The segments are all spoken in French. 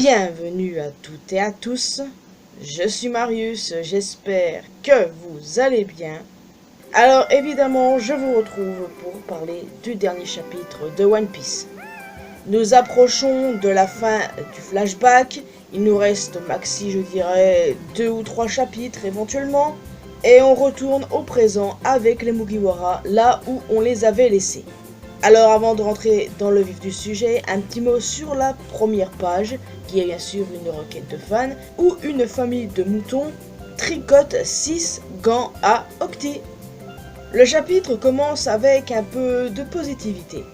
Bienvenue à toutes et à tous, je suis Marius, j'espère que vous allez bien. Alors évidemment, je vous retrouve pour parler du dernier chapitre de One Piece. Nous approchons de la fin du flashback, il nous reste maxi je dirais 2 ou 3 chapitres éventuellement, et on retourne au présent avec les Mugiwara, là où on les avait laissés. Alors avant de rentrer dans le vif du sujet, un petit mot sur la première page, qui est bien sûr une requête de fans, où une famille de moutons tricote 6 gants à Octi. Le chapitre commence avec un peu de positivité.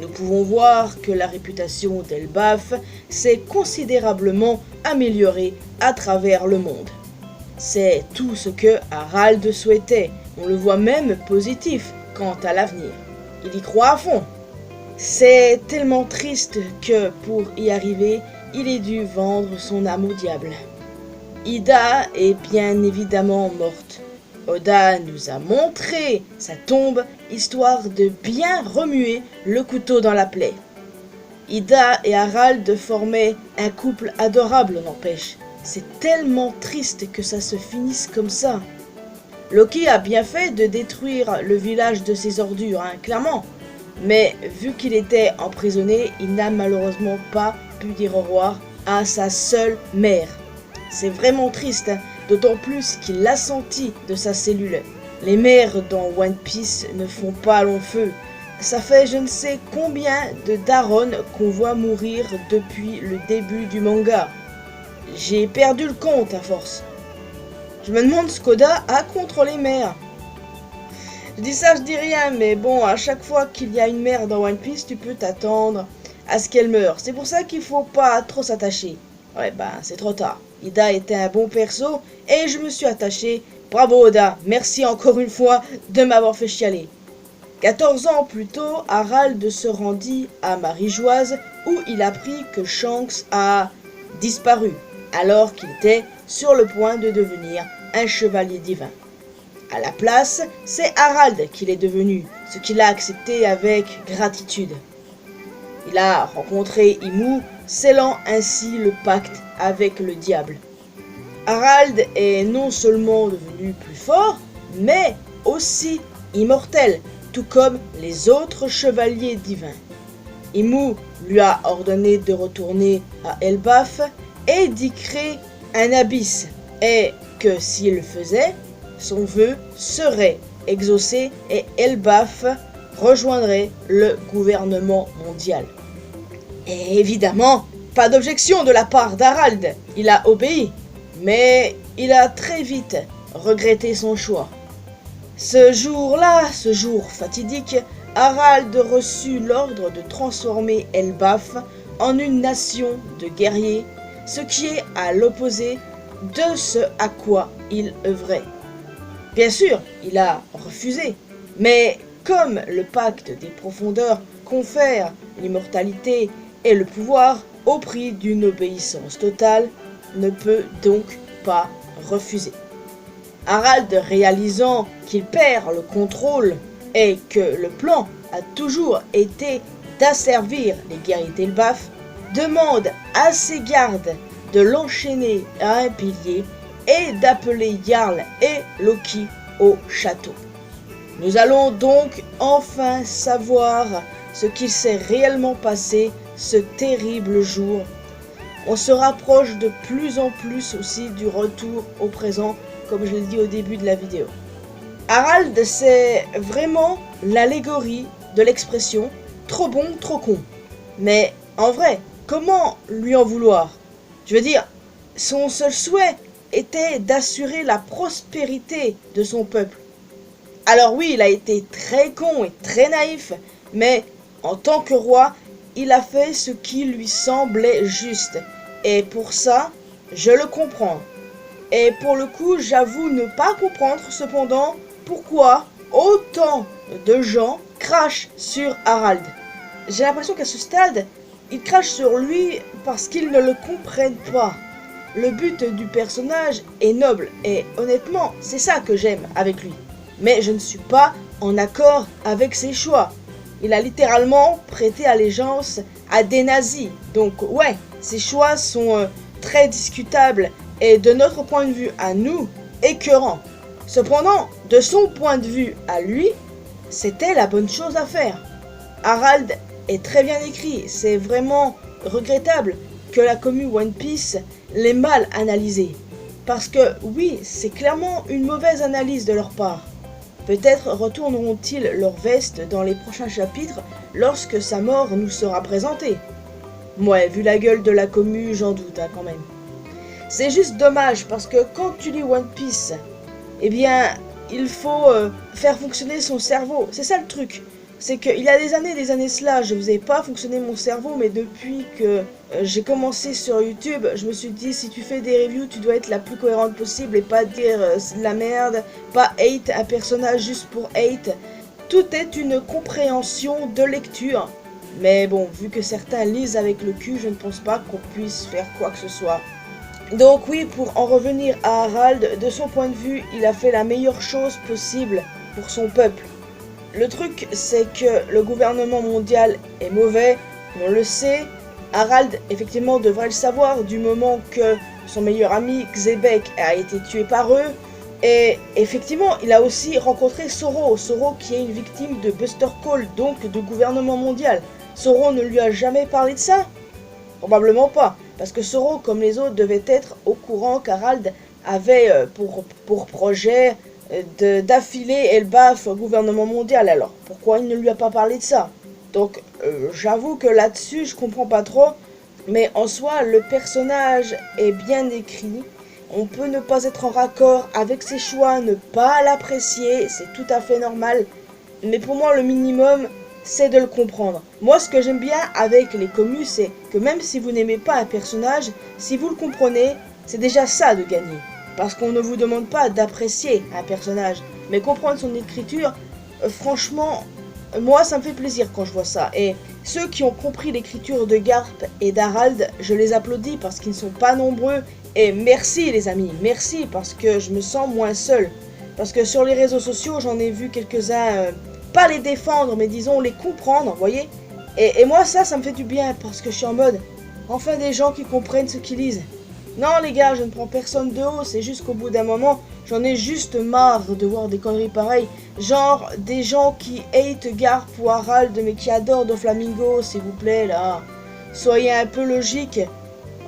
Nous pouvons voir que la réputation d'Elbaf s'est considérablement améliorée à travers le monde. C'est tout ce que Harald souhaitait, on le voit même positif quant à l'avenir. Il y croit à fond. C'est tellement triste que pour y arriver, il ait dû vendre son âme au diable. Ida est bien évidemment morte. Oda nous a montré sa tombe, histoire de bien remuer le couteau dans la plaie. Ida et Harald formaient un couple adorable, n'empêche. C'est tellement triste que ça se finisse comme ça. Loki a bien fait de détruire le village de ses ordures, clairement. Mais vu qu'il était emprisonné, il n'a malheureusement pas pu dire au revoir à sa seule mère. C'est vraiment triste, d'autant plus qu'il l'a senti de sa cellule. Les mères dans One Piece ne font pas long feu. Ça fait je ne sais combien de darons qu'on voit mourir depuis le début du manga. J'ai perdu le compte à force. Je me demande ce qu'Oda a contre les mères. Je dis ça, je dis rien, mais bon, à chaque fois qu'il y a une mère dans One Piece, tu peux t'attendre à ce qu'elle meure. C'est pour ça qu'il faut pas trop s'attacher. Ouais, c'est trop tard. Ida était un bon perso, et je me suis attaché. Bravo Oda, merci encore une fois de m'avoir fait chialer. 14 ans plus tôt, Harald se rendit à Marie-Joise, où il apprit que Shanks a disparu, alors qu'il était sur le point de devenir un chevalier divin. À la place, c'est Harald qu'il est devenu, ce qu'il a accepté avec gratitude. Il a rencontré Imu, scellant ainsi le pacte avec le diable. Harald est non seulement devenu plus fort, mais aussi immortel, tout comme les autres chevaliers divins. Imu lui a ordonné de retourner à Elbaf et d'y créer un abysse, et que s'il le faisait, son vœu serait exaucé et Elbaf rejoindrait le gouvernement mondial. Et évidemment, pas d'objection de la part d'Harald, il a obéi, mais il a très vite regretté son choix. Ce jour-là, ce jour fatidique, Harald reçut l'ordre de transformer Elbaf en une nation de guerriers, ce qui est à l'opposé de ce à quoi il œuvrait. Bien sûr, il a refusé, mais comme le pacte des profondeurs confère l'immortalité et le pouvoir au prix d'une obéissance totale, ne peut donc pas refuser. Harald, réalisant qu'il perd le contrôle et que le plan a toujours été d'asservir les guerriers d'Elbaf, demande à ses gardes de l'enchaîner à un pilier et d'appeler Jarl et Loki au château. Nous allons donc enfin savoir ce qu'il s'est réellement passé ce terrible jour. On se rapproche de plus en plus aussi du retour au présent, comme je l'ai dit au début de la vidéo. Harald, c'est vraiment l'allégorie de l'expression « trop bon, trop con ». Mais en vrai, comment lui en vouloir? Je veux dire, son seul souhait était d'assurer la prospérité de son peuple. Alors oui, il a été très con et très naïf, mais en tant que roi, il a fait ce qui lui semblait juste. Et pour ça, je le comprends. Et pour le coup, j'avoue ne pas comprendre cependant pourquoi autant de gens crachent sur Harald. J'ai l'impression qu'à ce stade, ils crachent sur lui parce qu'ils ne le comprennent pas. Le but du personnage est noble et honnêtement, c'est ça que j'aime avec lui. Mais je ne suis pas en accord avec ses choix. Il a littéralement prêté allégeance à des nazis. Donc ouais, ses choix sont très discutables et de notre point de vue à nous, écœurants. Cependant, de son point de vue à lui, c'était la bonne chose à faire. Harald est très bien écrit, c'est vraiment regrettable que la commu One Piece l'ait mal analysé. Parce que oui, c'est clairement une mauvaise analyse de leur part. Peut-être retourneront-ils leur veste dans les prochains chapitres lorsque sa mort nous sera présentée. Ouais, vu la gueule de la commu, j'en doute quand même. C'est juste dommage parce que quand tu lis One Piece, eh bien, il faut faire fonctionner son cerveau. C'est ça le truc. C'est qu'il y a des années cela, je ne faisais pas fonctionner mon cerveau, mais depuis que j'ai commencé sur YouTube, je me suis dit, si tu fais des reviews, tu dois être la plus cohérente possible et pas dire c'est de la merde, pas hate un personnage juste pour hate. Tout est une compréhension de lecture. Mais bon, vu que certains lisent avec le cul, je ne pense pas qu'on puisse faire quoi que ce soit. Donc oui, pour en revenir à Harald, de son point de vue, il a fait la meilleure chose possible pour son peuple. Le truc, c'est que le gouvernement mondial est mauvais, on le sait. Harald, effectivement, devrait le savoir du moment que son meilleur ami, Xebec, a été tué par eux. Et effectivement, il a aussi rencontré Zoro. Zoro qui est une victime de Buster Call, donc de gouvernement mondial. Zoro ne lui a jamais parlé de ça? Probablement pas, parce que Zoro, comme les autres, devait être au courant qu'Harald avait pour projet d'affiler Elbaf au gouvernement mondial. Alors, pourquoi il ne lui a pas parlé de ça? Donc, j'avoue que là-dessus, je comprends pas trop. Mais en soi, le personnage est bien écrit. On peut ne pas être en raccord avec ses choix, ne pas l'apprécier, c'est tout à fait normal. Mais pour moi, le minimum, c'est de le comprendre. Moi, ce que j'aime bien avec les commus, c'est que même si vous n'aimez pas un personnage, si vous le comprenez, c'est déjà ça de gagner. Parce qu'on ne vous demande pas d'apprécier un personnage, mais comprendre son écriture, franchement, moi ça me fait plaisir quand je vois ça. Et ceux qui ont compris l'écriture de Garp et d'Harald, je les applaudis parce qu'ils ne sont pas nombreux. Et merci les amis, merci parce que je me sens moins seul. Parce que sur les réseaux sociaux, j'en ai vu quelques-uns, pas les défendre, mais disons les comprendre, vous voyez. Et moi ça me fait du bien parce que je suis en mode, enfin des gens qui comprennent ce qu'ils lisent. Non les gars, je ne prends personne de haut, c'est juste qu'au bout d'un moment, j'en ai juste marre de voir des conneries pareilles. Genre des gens qui hate Garp ou Harald mais qui adorent Doflamingo, s'il vous plaît là. Soyez un peu logique.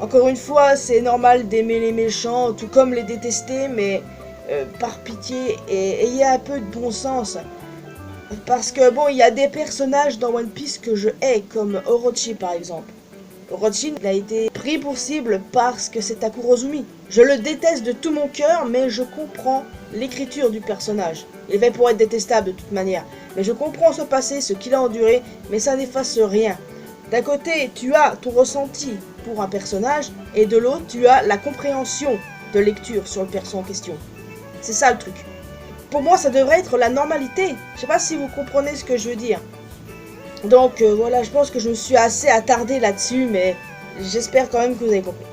Encore une fois, c'est normal d'aimer les méchants, tout comme les détester, mais par pitié, ayez un peu de bon sens. Parce que bon, il y a des personnages dans One Piece que je hais, comme Orochi par exemple. Orochi, il a été pris pour cible parce que c'est Takurozumi. Je le déteste de tout mon cœur, mais je comprends l'écriture du personnage. Il est fait pour être détestable de toute manière. Mais je comprends ce passé, ce qu'il a enduré, mais ça n'efface rien. D'un côté, tu as ton ressenti pour un personnage, et de l'autre, tu as la compréhension de lecture sur le perso en question. C'est ça le truc. Pour moi, ça devrait être la normalité. Je sais pas si vous comprenez ce que je veux dire. Donc voilà, je pense que je me suis assez attardé là-dessus, mais j'espère quand même que vous avez compris.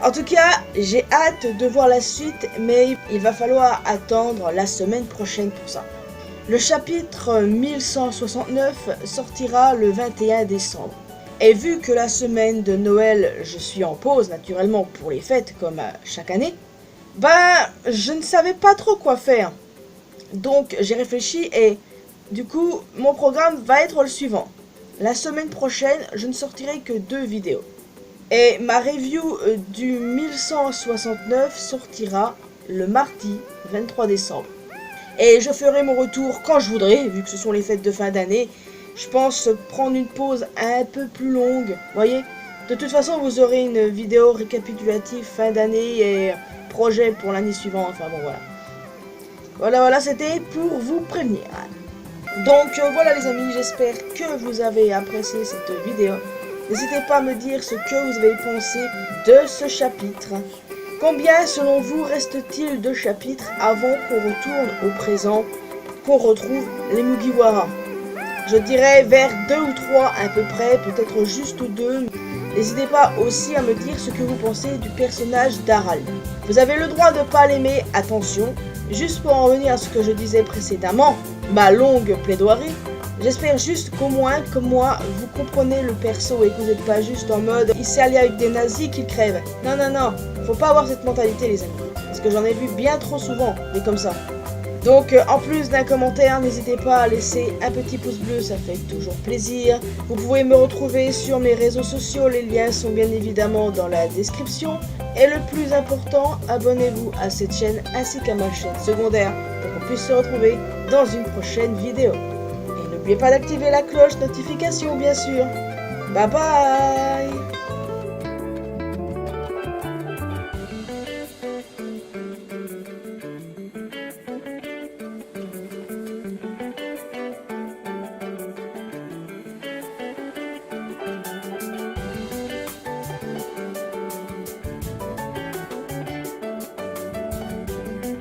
En tout cas, j'ai hâte de voir la suite, mais il va falloir attendre la semaine prochaine pour ça. Le chapitre 1169 sortira le 21 décembre. Et vu que la semaine de Noël, je suis en pause naturellement pour les fêtes comme chaque année, je ne savais pas trop quoi faire. Donc j'ai réfléchi et du coup mon programme va être le suivant. La semaine prochaine, je ne sortirai que 2 vidéos. Et ma review du 1169 sortira le mardi 23 décembre. Et je ferai mon retour quand je voudrais, vu que ce sont les fêtes de fin d'année. Je pense prendre une pause un peu plus longue, voyez. De toute façon, vous aurez une vidéo récapitulative fin d'année et projet pour l'année suivante. Enfin bon, voilà. Voilà, c'était pour vous prévenir. Donc voilà les amis, j'espère que vous avez apprécié cette vidéo. N'hésitez pas à me dire ce que vous avez pensé de ce chapitre. Combien selon vous reste-t-il de chapitres avant qu'on retourne au présent, qu'on retrouve les Mugiwara? Je dirais vers 2 ou 3 à peu près, peut-être juste 2. N'hésitez pas aussi à me dire ce que vous pensez du personnage d'Harald. Vous avez le droit de ne pas l'aimer, attention. Juste pour en revenir à ce que je disais précédemment, ma longue plaidoirie, J'espère juste qu'au moins, comme moi, vous comprenez le perso et que vous n'êtes pas juste en mode il s'est allié avec des nazis qu'il crève. Non, non, non, faut pas avoir cette mentalité les amis. Parce que j'en ai vu bien trop souvent, mais comme ça. Donc en plus d'un commentaire, n'hésitez pas à laisser un petit pouce bleu, ça fait toujours plaisir. Vous pouvez me retrouver sur mes réseaux sociaux, les liens sont bien évidemment dans la description. Et le plus important, abonnez-vous à cette chaîne ainsi qu'à ma chaîne secondaire pour qu'on puisse se retrouver dans une prochaine vidéo. Et n'oubliez pas d'activer la cloche notification bien sûr. Bye bye.